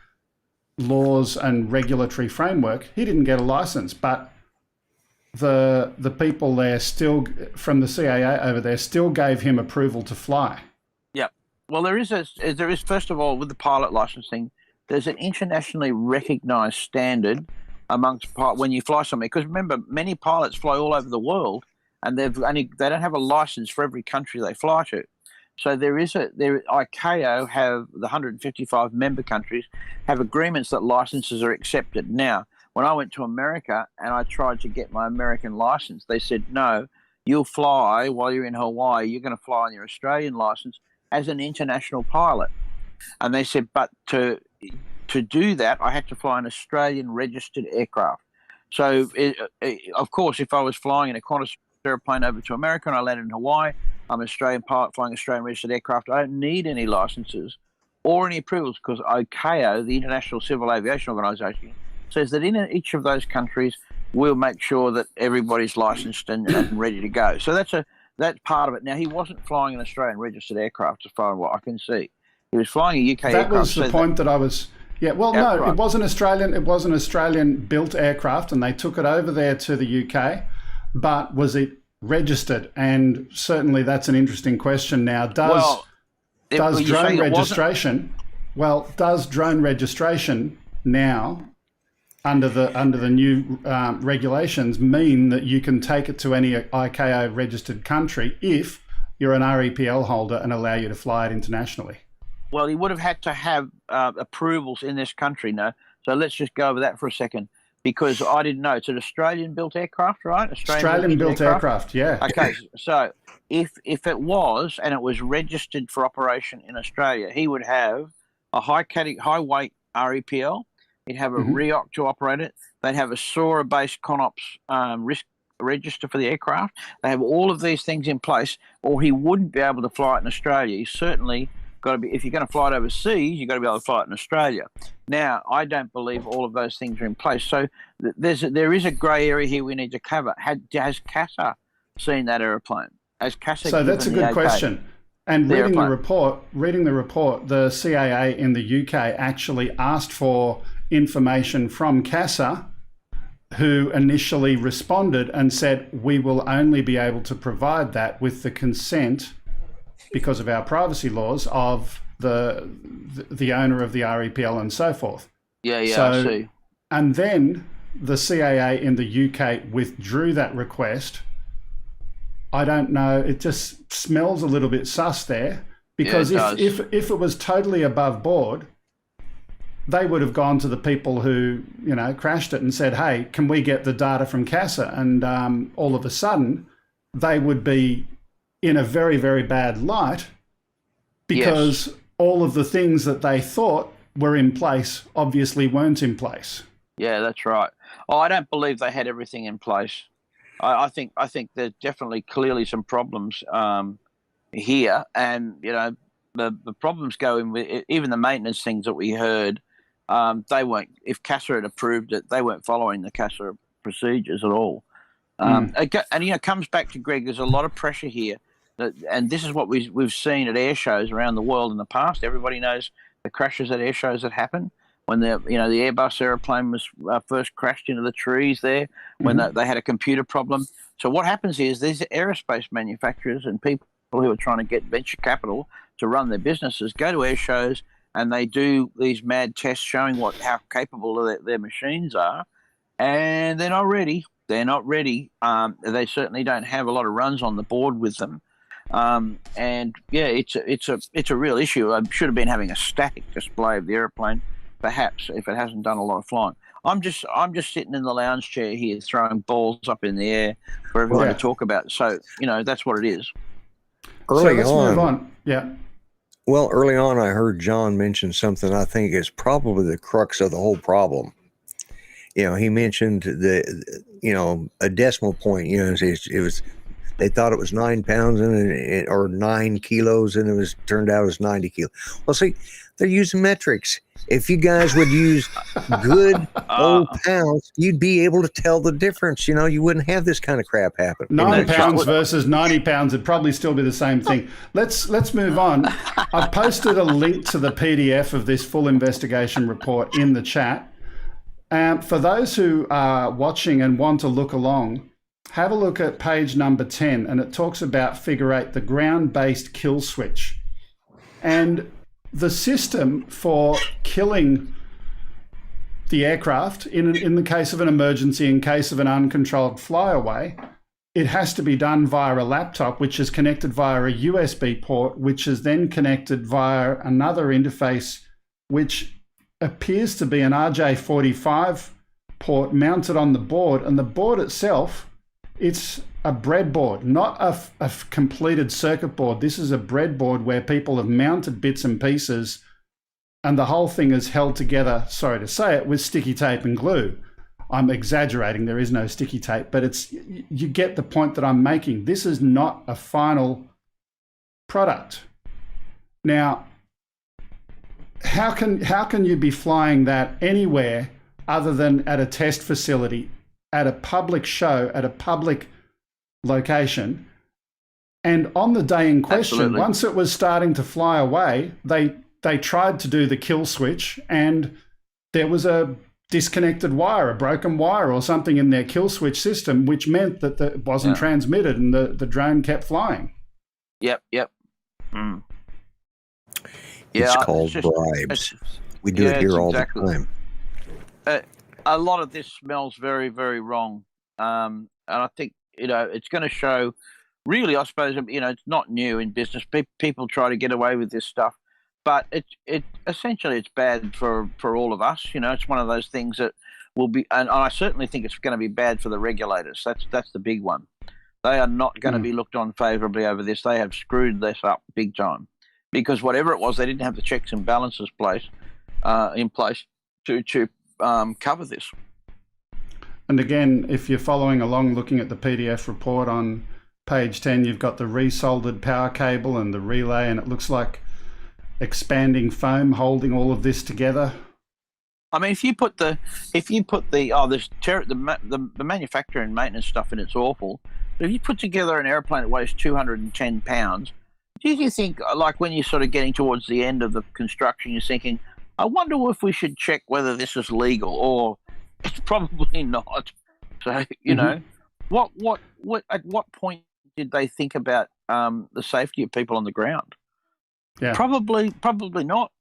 laws and regulatory framework, he didn't get a license. But the people there still, from the CAA over there, still gave him approval to fly. Yep. Well, there is first of all, with the pilot licensing, there's an internationally recognised standard amongst when you fly somewhere. Because remember, many pilots fly all over the world, and they don't have a license for every country they fly to. So ICAO have the 155 member countries have agreements that licenses are accepted. Now, when I went to America and I tried to get my American license, they said, no, you'll fly while you're in Hawaii. You're going to fly on your Australian license as an international pilot. And they said, but to do that, I had to fly an Australian registered aircraft. So, of course, if I was flying in a Qantas airplane over to America and I landed in Hawaii, I'm an Australian pilot flying Australian registered aircraft. I don't need any licenses or any approvals because ICAO, the International Civil Aviation Organization, says that in each of those countries, we'll make sure that everybody's licensed and ready to go. So that's part of it. Now, he wasn't flying an Australian registered aircraft, as far as what I can see. He was flying a UK aircraft. That was the point that I was. Yeah, well, no, right. It was an Australian-built aircraft, and they took it over there to the UK. But was it registered? And certainly, that's an interesting question. Now, does drone registration? Well, does drone registration now, under the new regulations, mean that you can take it to any ICAO registered country if you're an REPL holder and allow you to fly it internationally? Well, he would have had to have approvals in this country, no? So let's just go over that for a second, because I didn't know. It's an Australian-built aircraft, right? Australian-built aircraft, yeah. Okay, so if it was, and it was registered for operation in Australia, he would have a high-weight REPL. He'd have a REOC to operate it. They'd have a SORA-based CONOPS risk register for the aircraft. They have all of these things in place, or he wouldn't be able to fly it in Australia. He certainly got to be, if you're going to fly it overseas, you've got to be able to fly it in Australia. Now, I don't believe all of those things are in place. So there is a grey area here we need to cover. Has CASA seen that aeroplane? Has CASA? So that's a good question. And reading the report, the CAA in the UK actually asked for information from CASA, who initially responded and said, we will only be able to provide that with the consent, because of our privacy laws, of the owner of the REPL and so forth. Yeah, so, I see. And then the CAA in the UK withdrew that request. I don't know, it just smells a little bit sus there, because if it was totally above board, they would have gone to the people who, crashed it and said, hey, can we get the data from CASA? And all of a sudden, they would be in a very, very bad light, because all of the things that they thought were in place obviously weren't in place. Yeah, that's right. Oh, I don't believe they had everything in place. I think there's definitely clearly some problems here, and the problems go in with even the maintenance things that we heard. They weren't. If CASA had approved it, they weren't following the CASA procedures at all. And it comes back to, Greg, there's a lot of pressure here, and this is what we've seen at air shows around the world in the past. Everybody knows the crashes at air shows that happen. When the Airbus aeroplane was first crashed into the trees there, when they had a computer problem. So what happens is these aerospace manufacturers and people who are trying to get venture capital to run their businesses go to air shows, and they do these mad tests showing how capable their machines are, and they're not ready. They're not ready. They certainly don't have a lot of runs on the board with them. And yeah, it's a real issue. I should have been having a static display of the airplane, perhaps, if it hasn't done a lot of flying. I'm just sitting in the lounge chair here, throwing balls up in the air for everyone to talk about. So that's what it is. Let's move on. Yeah. Well, early on, I heard John mention something I think is probably the crux of the whole problem. He mentioned a decimal point. It was, they thought it was 9 pounds or 9 kilos, and it turned out it was 90 kilos. Well, see, they're using metrics. If you guys would use good old pounds, you'd be able to tell the difference. You wouldn't have this kind of crap happen. 9 pounds versus 90 pounds would probably still be the same thing. Let's move on. I've posted a link to the PDF of this full investigation report in the chat. For those who are watching and want to look along, have a look at page number 10, and it talks about Figure 8, the ground-based kill switch. And the system for killing the aircraft in the case of an emergency, in case of an uncontrolled flyaway, it has to be done via a laptop, which is connected via a USB port, which is then connected via another interface, which appears to be an RJ45 port mounted on the board. And the board itself, it's a breadboard, not a completed circuit board. This is a breadboard where people have mounted bits and pieces, and the whole thing is held together, sorry to say it, with sticky tape and glue. I'm exaggerating, there is no sticky tape, but you get the point that I'm making. This is not a final product. Now, how can you be flying that anywhere other than at a test facility, at a public show, at a public location. And on the day in question, Absolutely. once it was starting to fly away, they tried to do the kill switch, and there was a disconnected wire, a broken wire or something in their kill switch system, which meant that it wasn't transmitted and the drone kept flying. Yep. Mm. It's called bribes. We do it here all the time. A lot of this smells very, very wrong. And I think, it's going to show, really, I suppose, it's not new in business. People try to get away with this stuff. But it essentially it's bad for all of us. It's one of those things that will be, and I certainly think it's going to be bad for the regulators. That's the big one. They are not going to be looked on favourably over this. They have screwed this up big time, because whatever it was, they didn't have the checks and balances in place to cover this. And again, if you're following along, looking at the PDF report on page 10, you've got the resoldered power cable and the relay, and it looks like expanding foam holding all of this together. I mean, if you put the manufacturer and maintenance stuff in, it's awful. But if you put together an airplane that weighs 210 pounds, do you think, like when you're sort of getting towards the end of the construction, you're thinking, I wonder if we should check whether this is legal, or it's probably not. So, what at what point did they think about the safety of people on the ground? Yeah. Probably not.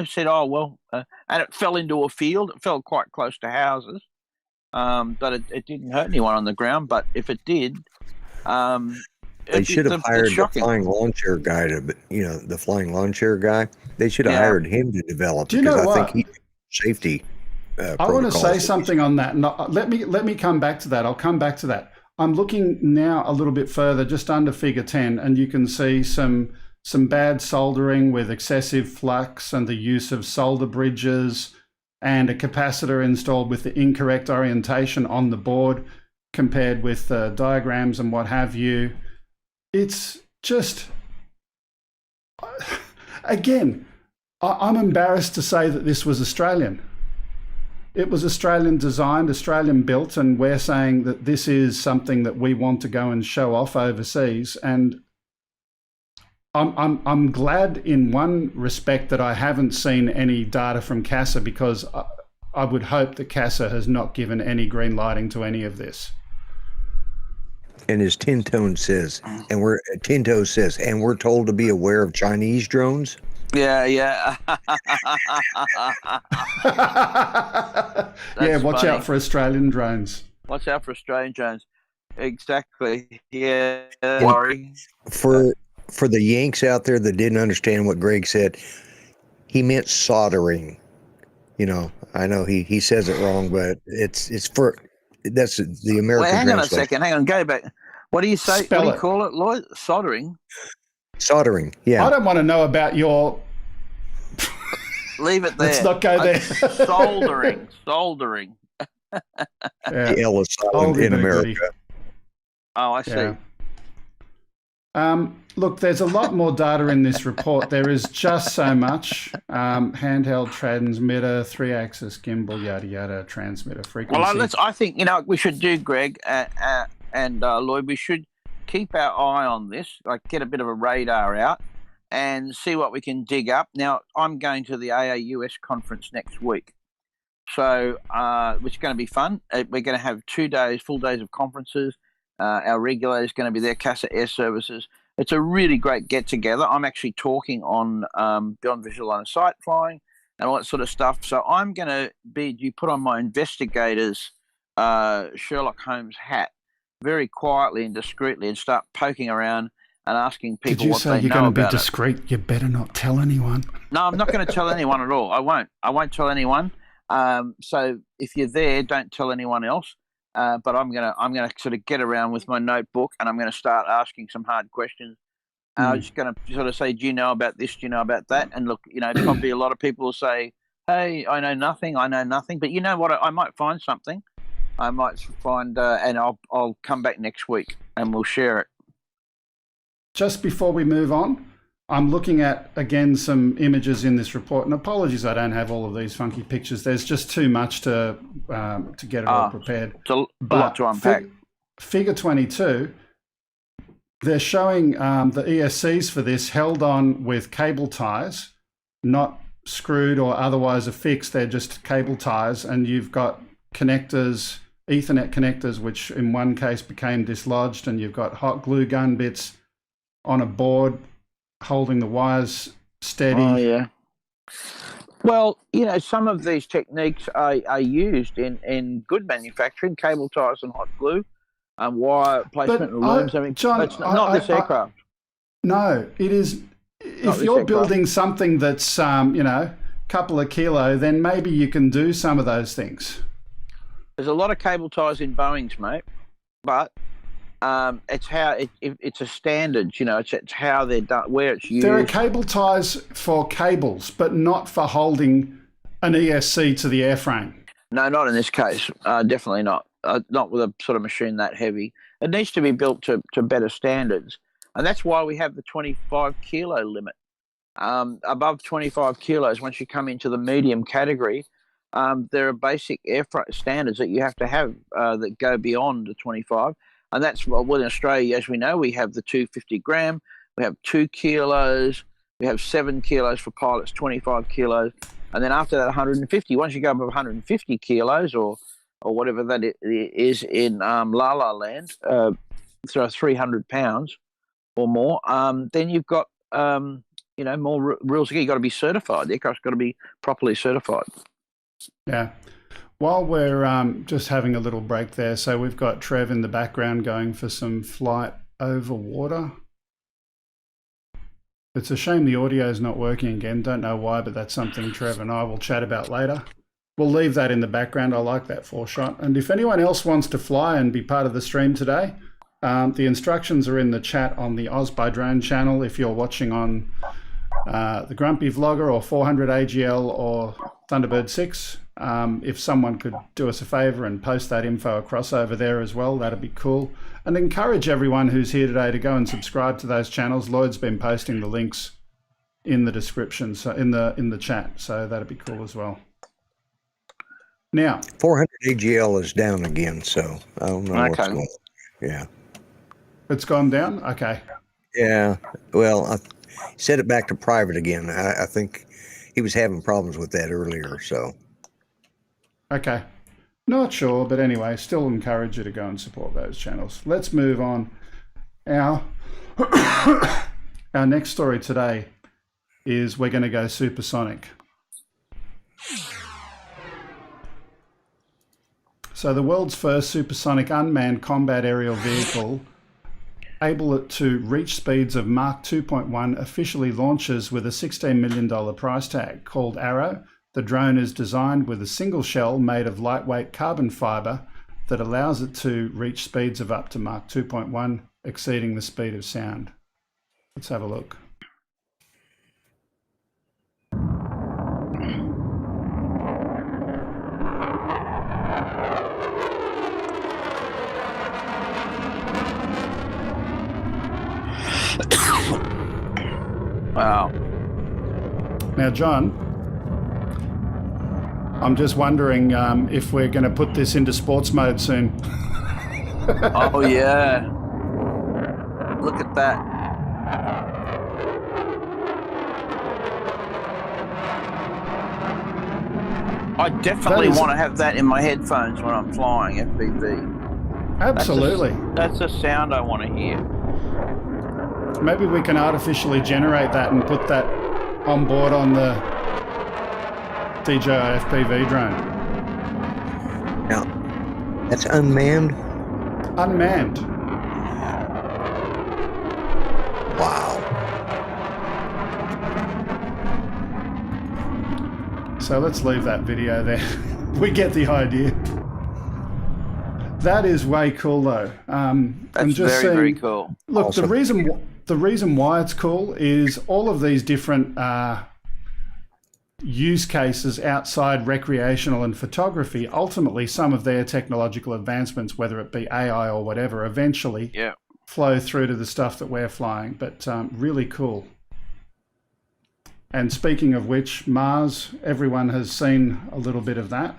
Said, oh, well, and it fell into a field. It fell quite close to houses, but it didn't hurt anyone on the ground. But if it did, they should have hired the flying lawn chair guy the flying lawn chair guy. They should have hired him to develop, because I think safety. I want to say something on that. Let me come back to that. I'll come back to that. I'm looking now a little bit further, just under figure 10, and you can see some bad soldering with excessive flux and the use of solder bridges and a capacitor installed with the incorrect orientation on the board compared with diagrams and what have you. It's just, again, I'm embarrassed to say that this was Australian. It was Australian designed, Australian built, and we're saying that this is something that we want to go and show off overseas. And I'm glad in one respect that I haven't seen any data from CASA, because I would hope that CASA has not given any green lighting to any of this. And as Tinto says, and we're told to be aware of Chinese drones. Yeah. Yeah, watch out for Australian drones. Watch out for Australian drones. Exactly. Yeah. Worry. For the Yanks out there that didn't understand what Greg said, he meant soldering. I know he says it wrong, but that's the American. Wait, hang on a second. Hang on, go back. What do you say? Spell what do you call it, Lloyd? Soldering. Soldering. Yeah. I don't want to know about your. Leave it there. Let's not go there. Soldering. Yeah. The L is silent in America. Oh, I see. Yeah. Look, there's a lot more data in this report. There is just so much. Handheld transmitter, 3-axis gimbal, yada yada, transmitter frequency. Well, I think we should do, Greg and Lloyd. We should keep our eye on this, like get a bit of a radar out and see what we can dig up. Now, I'm going to the AAUS conference next week, so which is going to be fun. We're going to have 2 days, full days of conferences. Our regulator is going to be there, CASA Air Services. It's a really great get-together. I'm actually talking on Beyond Visual Line of Sight flying and all that sort of stuff. So I'm going to put on my investigator's Sherlock Holmes hat very quietly and discreetly and start poking around and asking people what they know about it. Did you say you're going to be discreet? You better not tell anyone. No, I'm not going to tell anyone at all. I won't tell anyone. So if you're there, don't tell anyone else. But I'm gonna sort of get around with my notebook and I'm going to start asking some hard questions. I'm just going to sort of say, do you know about this? Do you know about that? And look, probably a lot of people will say, hey, I know nothing. But you know what? I might find something. I might find, and I'll come back next week and we'll share it. Just before we move on, I'm looking at, again, some images in this report, and apologies I don't have all of these funky pictures. There's just too much to get it all prepared. It's a lot to unpack. Figure 22, they're showing the ESCs for this held on with cable ties, not screwed or otherwise affixed. They're just cable ties, and you've got connectors, Ethernet connectors, which in one case became dislodged, and you've got hot glue gun bits on a board holding the wires steady. Oh, yeah. Well, some of these techniques are used in good manufacturing, cable ties and hot glue, wire placement and looms. John, it's not this aircraft. No, it is. If you're building something that's, couple of kilo, then maybe you can do some of those things. There's a lot of cable ties in Boeings, mate, but it's how it's a standard. It's how they're done, where it's used. There are cable ties for cables, but not for holding an ESC to the airframe. No, not in this case. Definitely not. Not with a sort of machine that heavy. It needs to be built to better standards, and that's why we have the 25 kilo limit. Above 25 kilos, once you come into the medium category, there are basic airfreight standards that you have to have that go beyond the 25. And that's in Australia, as we know, we have the 250 gram, we have 2 kilos, we have 7 kilos for pilots, 25 kilos. And then after that, 150. Once you go above 150 kilos or whatever that is in La La Land, so 300 pounds or more, then you've got, more rules. You've got to be certified. The aircraft's got to be properly certified. Yeah. While we're just having a little break there, so we've got Trev in the background going for some flight over water. It's a shame the audio is not working again. Don't know why, but that's something Trev and I will chat about later. We'll leave that in the background. I like that foreshot. And if anyone else wants to fly and be part of the stream today, the instructions are in the chat on the OzByDrone channel. If you're watching on the Grumpy Vlogger or 400 AGL or Thunderbird 6, if someone could do us a favour and post that info across over there as well, that'd be cool. And encourage everyone who's here today to go and subscribe to those channels. Lloyd's been posting the links in the description, so in the chat, so that'd be cool as well. Now, 400 AGL is down again, so I don't know what's going on. Yeah. It's gone down? Okay. Yeah. Well, I set it back to private again. I think he was having problems with that earlier, so. Okay. Not sure, but anyway, still encourage you to go and support those channels. Let's move on. Our next story today is we're going to go supersonic. So the world's first supersonic unmanned combat aerial vehicle able to reach speeds of Mach 2.1 officially launches with a $16 million price tag. Called Arrow, the drone is designed with a single shell made of lightweight carbon fibre that allows it to reach speeds of up to Mach 2.1, exceeding the speed of sound. Let's have a look. Wow. Now, John, I'm just wondering if we're going to put this into sports mode soon. Oh, yeah. Look at that. I definitely want to have that in my headphones when I'm flying FPV. Absolutely. That's the sound I want to hear. Maybe we can artificially generate that and put that on board on the DJI FPV drone. Now, that's unmanned? Unmanned. Wow. So let's leave that video there. We get the idea. That is way cool, though. That's very cool. Look, awesome. The reason why it's cool is all of these different use cases outside recreational and photography. Ultimately, some of their technological advancements, whether it be AI or whatever, eventually flow through to the stuff that we're flying. But really cool. And speaking of which, Mars, everyone has seen a little bit of that.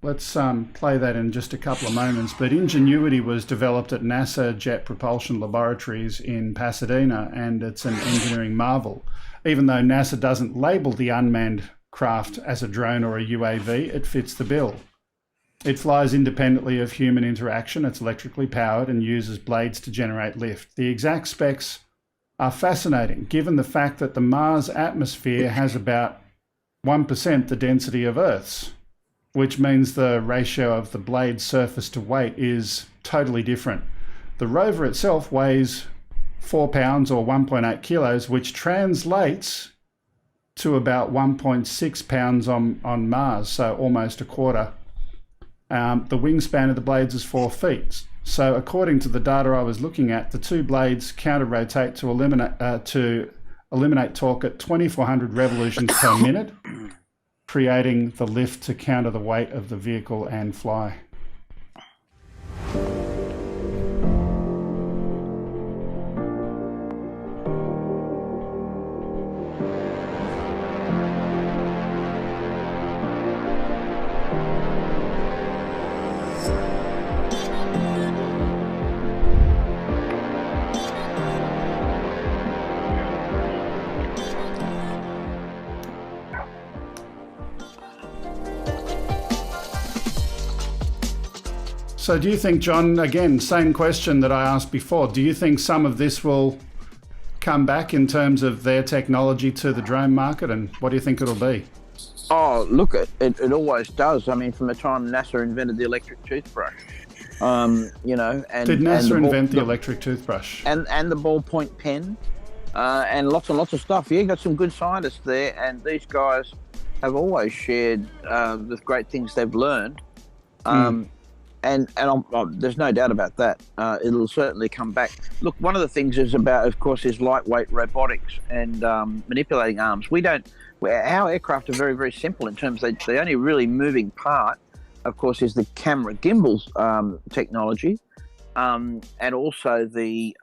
Let's play that in just a couple of moments. But Ingenuity was developed at NASA Jet Propulsion Laboratories in Pasadena, and it's an engineering marvel. Even though NASA doesn't label the unmanned craft as a drone or a UAV, it fits the bill. It flies independently of human interaction. It's electrically powered and uses blades to generate lift. The exact specs are fascinating, given the fact that the Mars atmosphere has about 1% the density of Earth's, which means the ratio of the blade's surface to weight is totally different. The rover itself weighs 4 pounds or 1.8 kilos, which translates to about 1.6 pounds on Mars, so almost a quarter. The wingspan of the blades is 4 feet. So according to the data I was looking at, the two blades counter-rotate to eliminate torque at 2,400 revolutions per minute, creating the lift to counter the weight of the vehicle and fly. So do you think, John, again, same question that I asked before, do you think some of this will come back in terms of their technology to the drone market, and what do you think it'll be? Oh, look, it always does. I mean, from the time NASA invented the electric toothbrush, you know. And, did NASA invent the electric toothbrush? And the ballpoint pen, and lots and lots of stuff. Yeah, you got some good scientists there, and these guys have always shared the great things they've learned. And there's no doubt about that. It'll certainly come back. Look, one of the things is lightweight robotics and manipulating arms. Our aircraft are very, very simple in terms of the only really moving part, of course, is the camera gimbals technology, and also the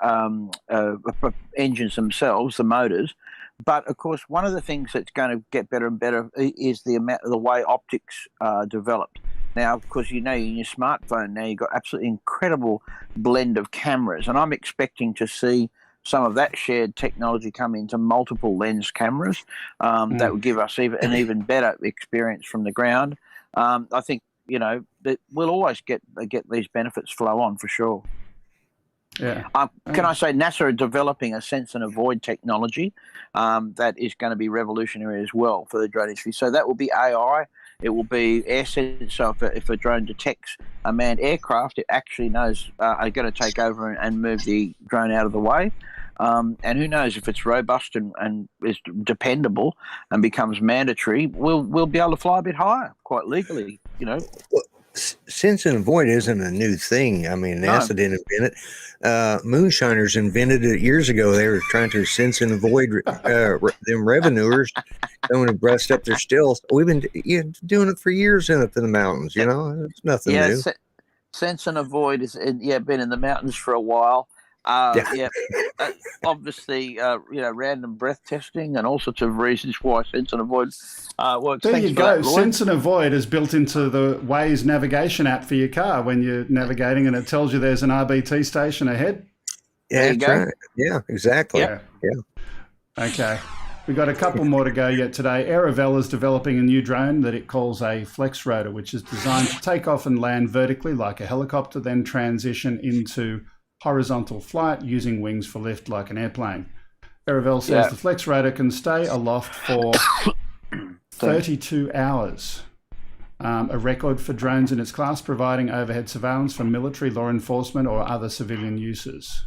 engines themselves, the motors. But of course, one of the things that's going to get better and better is the way optics are developed. Now, of course, in your smartphone now, you've got absolutely incredible blend of cameras, and I'm expecting to see some of that shared technology come into multiple lens cameras that will give us an even better experience from the ground. I think, that we'll always get these benefits flow on for sure. Yeah. Can I say NASA are developing a sense and avoid technology that is going to be revolutionary as well for the drone industry. So that will be AI. It will be air sense. So if a drone detects a manned aircraft, it actually knows are going to take over and move the drone out of the way. And who knows, if it's robust and is dependable and becomes mandatory, we'll be able to fly a bit higher quite legally. Well, sense and avoid isn't a new thing. I mean, NASA didn't invent it. Moonshiners invented it years ago. They were trying to sense and avoid them revenuers going to breast up their stills. We've been doing it for years up in the mountains. It's nothing new. Sense and avoid is been in the mountains for a while. Obviously, random breath testing and all sorts of reasons why sense and avoid works. There you go. Sense and avoid is built into the Waze navigation app for your car when you're navigating, and it tells you there's an RBT station ahead. Yeah, that's right. Yeah, exactly. Yeah. Okay. We've got a couple more to go yet today. Aerovell is developing a new drone that it calls a flex rotor, which is designed to take off and land vertically like a helicopter, then transition into horizontal flight using wings for lift like an airplane. Aerovell says the flex rotor can stay aloft for 32 hours, a record for drones in its class, providing overhead surveillance for military, law enforcement, or other civilian uses.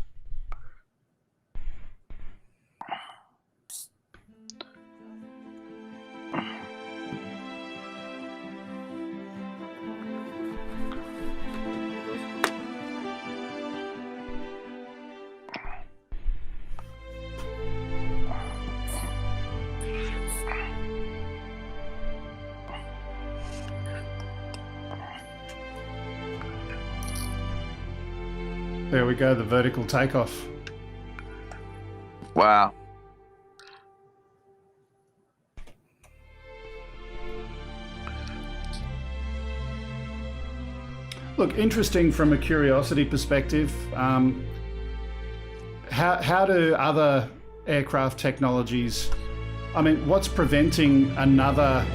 There we go, the vertical takeoff. Wow. Look, interesting from a curiosity perspective. How do other aircraft technologies, I mean, what's preventing another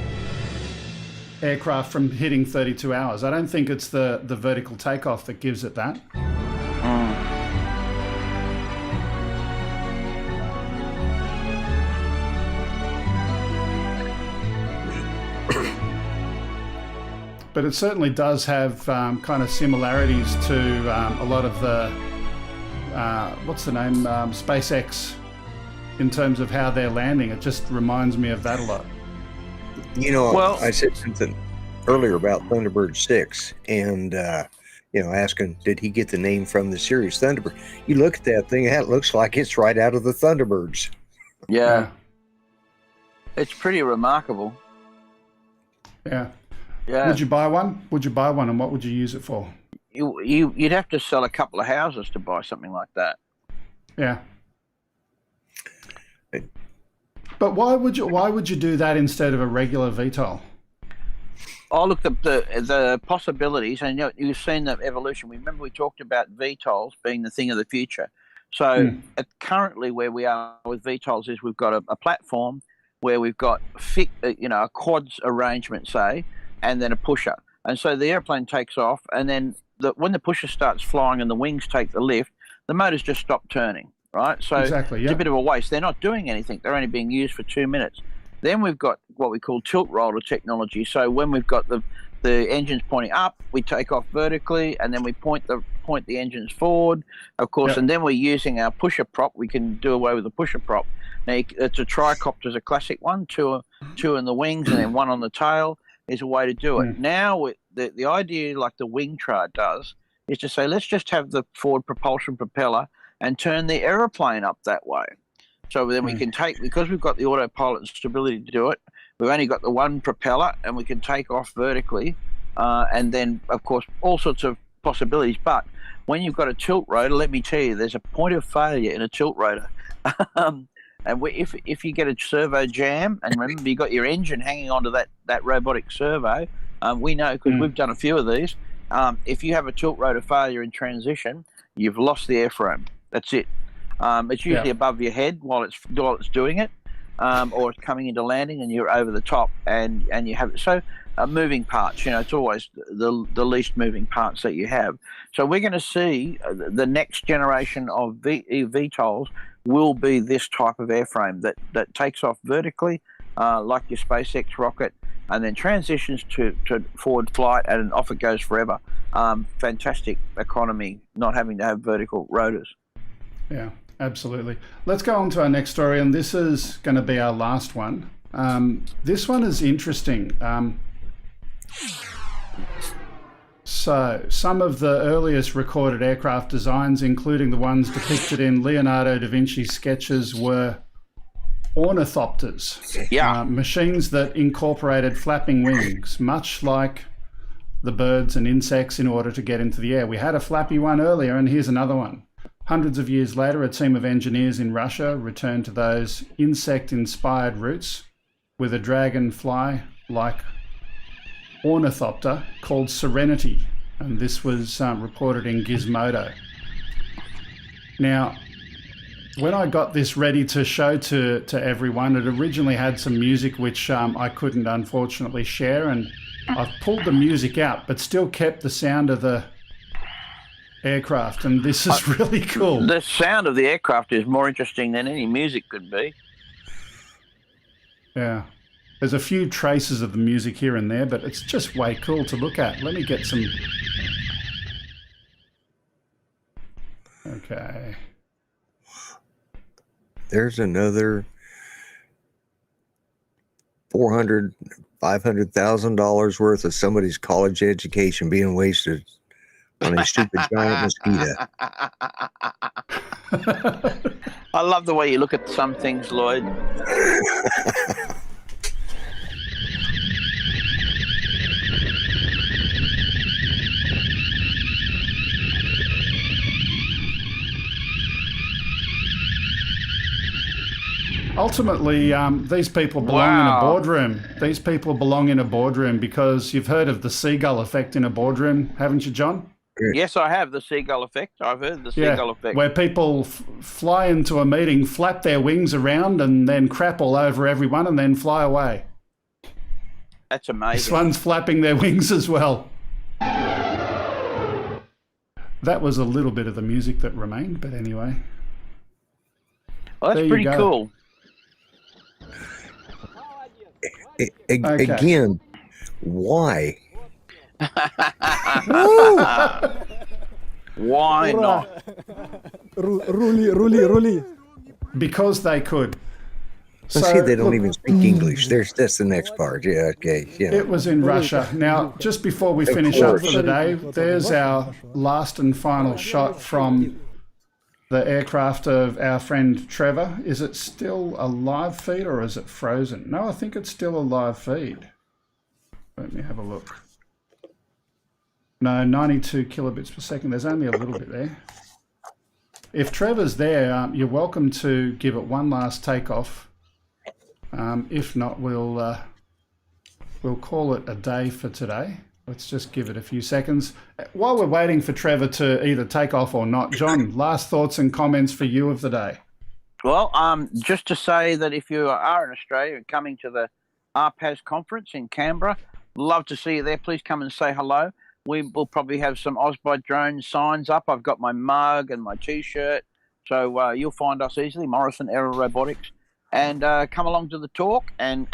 aircraft from hitting 32 hours? I don't think it's the vertical takeoff that gives it that. But it certainly does have kind of similarities to a lot of the, what's the name, SpaceX, in terms of how they're landing. It just reminds me of that a lot. You know, well, I said something earlier about Thunderbird 6 and, asking, did he get the name from the series Thunderbird? You look at that thing, it looks like it's right out of the Thunderbirds. Yeah. It's pretty remarkable. Yeah. Yeah. Would you buy one? And what would you use it for? You'd have to sell a couple of houses to buy something like that. Yeah. But why would you do that instead of a regular VTOL? Oh, look, the possibilities, and you've seen the evolution. Remember we talked about VTOLs being the thing of the future. So currently where we are with VTOLs is we've got a platform where we've got a quads arrangement, say, and then a pusher. And so the airplane takes off, and then when the pusher starts flying and the wings take the lift, the motors just stop turning, right? So exactly, it's a bit of a waste. They're not doing anything. They're only being used for 2 minutes. Then we've got what we call tilt roller technology. So when we've got the engines pointing up, we take off vertically, and then we point the engines forward, of course, and then we're using our pusher prop. We can do away with the pusher prop. Now, it's a tricopter is a classic one, two in the wings and then one on the tail is a way to do it. Now, the idea, like the Wingtrad does, is to say, let's just have the forward propulsion propeller and turn the aeroplane up that way. So then we can take, because we've got the autopilot and stability to do it, we've only got the one propeller and we can take off vertically. And then, of course, all sorts of possibilities. But when you've got a tilt rotor, let me tell you, there's a point of failure in a tilt rotor. And if you get a servo jam, and remember you got your engine hanging onto that robotic servo, we know because we've done a few of these. If you have a tilt rotor failure in transition, you've lost the airframe. That's it. It's usually above your head while it's doing it, or it's coming into landing and you're over the top, and you have it. So moving parts, it's always the least moving parts that you have. So we're going to see the next generation of VTOLs will be this type of airframe that takes off vertically, like your SpaceX rocket, and then transitions to forward flight, and off it goes forever. Fantastic economy, not having to have vertical rotors. Yeah, absolutely. Let's go on to our next story, and this is going to be our last one. This one is interesting. So, some of the earliest recorded aircraft designs, including the ones depicted in Leonardo da Vinci's sketches, were ornithopters. Machines that incorporated flapping wings, much like the birds and insects, in order to get into the air. We had a flappy one earlier, and here's another one. Hundreds of years later, a team of engineers in Russia returned to those insect-inspired routes with a dragonfly-like ornithopter called Serenity, and this was reported in Gizmodo. Now, when I got this ready to show to everyone, it originally had some music which I couldn't unfortunately share, and I've pulled the music out but still kept the sound of the aircraft, and this is really cool. The sound of the aircraft is more interesting than any music could be. Yeah. There's a few traces of the music here and there, but it's just way cool to look at. Let me get some... Okay. There's another $500,000 worth of somebody's college education being wasted on a stupid giant mosquito. I love the way you look at some things, Lloyd. ultimately, these people belong in a boardroom. These people belong in a boardroom because you've heard of the seagull effect in a boardroom, haven't you, John? Yes, I have. The seagull effect. I've heard the seagull effect. Where people fly into a meeting, flap their wings around, and then crap all over everyone, and then fly away. That's amazing. This one's flapping their wings as well. That was a little bit of the music that remained, but anyway. Well, that's pretty cool. Again, why? Why not? Ruli. Because they could. Let's see, they don't even speak English. That's the next part. Yeah, okay. Yeah. It was in Russia. Now, just before we finish up for the day, there's our last and final shot from the aircraft of our friend Trevor. Is it still a live feed or is it frozen? No, I think it's still a live feed. Let me have a look. No, 92 kilobits per second. There's only a little bit there. If Trevor's there, you're welcome to give it one last takeoff. If not, we'll call it a day for today. Let's just give it a few seconds. While we're waiting for Trevor to either take off or not, John, last thoughts and comments for you of the day. Well, just to say that if you are in Australia and coming to the RPAS conference in Canberra, love to see you there. Please come and say hello. We will probably have some OzByDrone signs up. I've got my mug and my T-shirt. So you'll find us easily, Morrison Aero Robotics. And come along to the talk, and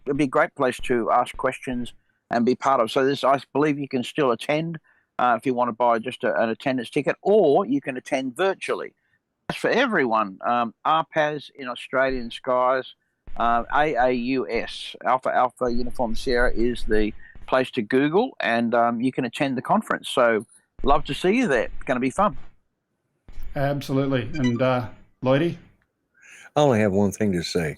it'll be a great place to ask questions and be part of. So this, I believe you can still attend if you want to buy just an attendance ticket, or you can attend virtually. That's for everyone. RPAS in Australian skies, AAUS, Alpha Uniform Sierra, is the place to Google, and you can attend the conference. So love to see you there. It's going to be fun. Absolutely. And Lloydie? I only have one thing to say.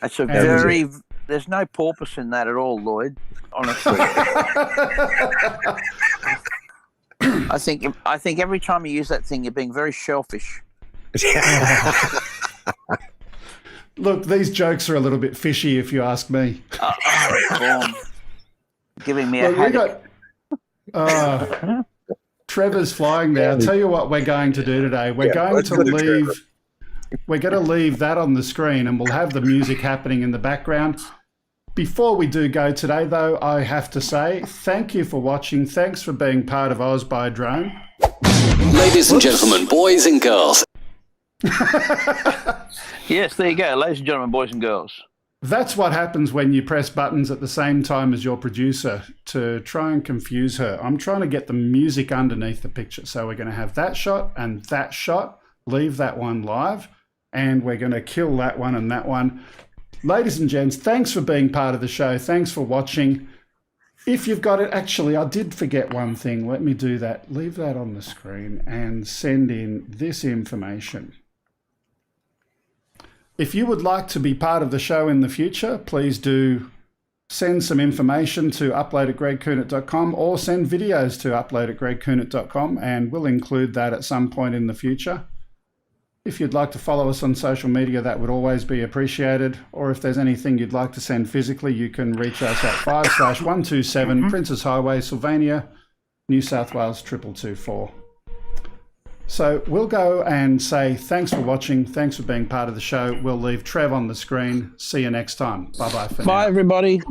That's a very... There's no porpoise in that at all, Lloyd, honestly. I think every time you use that thing, you're being very shellfish. Look, these jokes are a little bit fishy, if you ask me. Giving me a headache. Trevor's flying there. I'll tell you what we're going to do today. We're going to leave that on the screen, and we'll have the music happening in the background. Before we do go today, though, I have to say thank you for watching. Thanks for being part of OzByDrone. Ladies and gentlemen, boys and girls. Yes, there you go. Ladies and gentlemen, boys and girls. That's what happens when you press buttons at the same time as your producer to try and confuse her. I'm trying to get the music underneath the picture. So we're going to have that shot and that shot, leave that one live, and we're going to kill that one and that one. Ladies and gents, thanks for being part of the show. Thanks for watching. If you've got it, actually, I did forget one thing. Let me do that. Leave that on the screen and send in this information. If you would like to be part of the show in the future, please do send some information to upload@gregkuhnert.com or send videos to upload@gregkuhnert.com, and we'll include that at some point in the future. If you'd like to follow us on social media, that would always be appreciated. Or if there's anything you'd like to send physically, you can reach us at 5/127 Princess Highway, Sylvania, New South Wales 22224. So we'll go and say thanks for watching. Thanks for being part of the show. We'll leave Trev on the screen. See you next time. Bye-bye for now. Bye, everybody.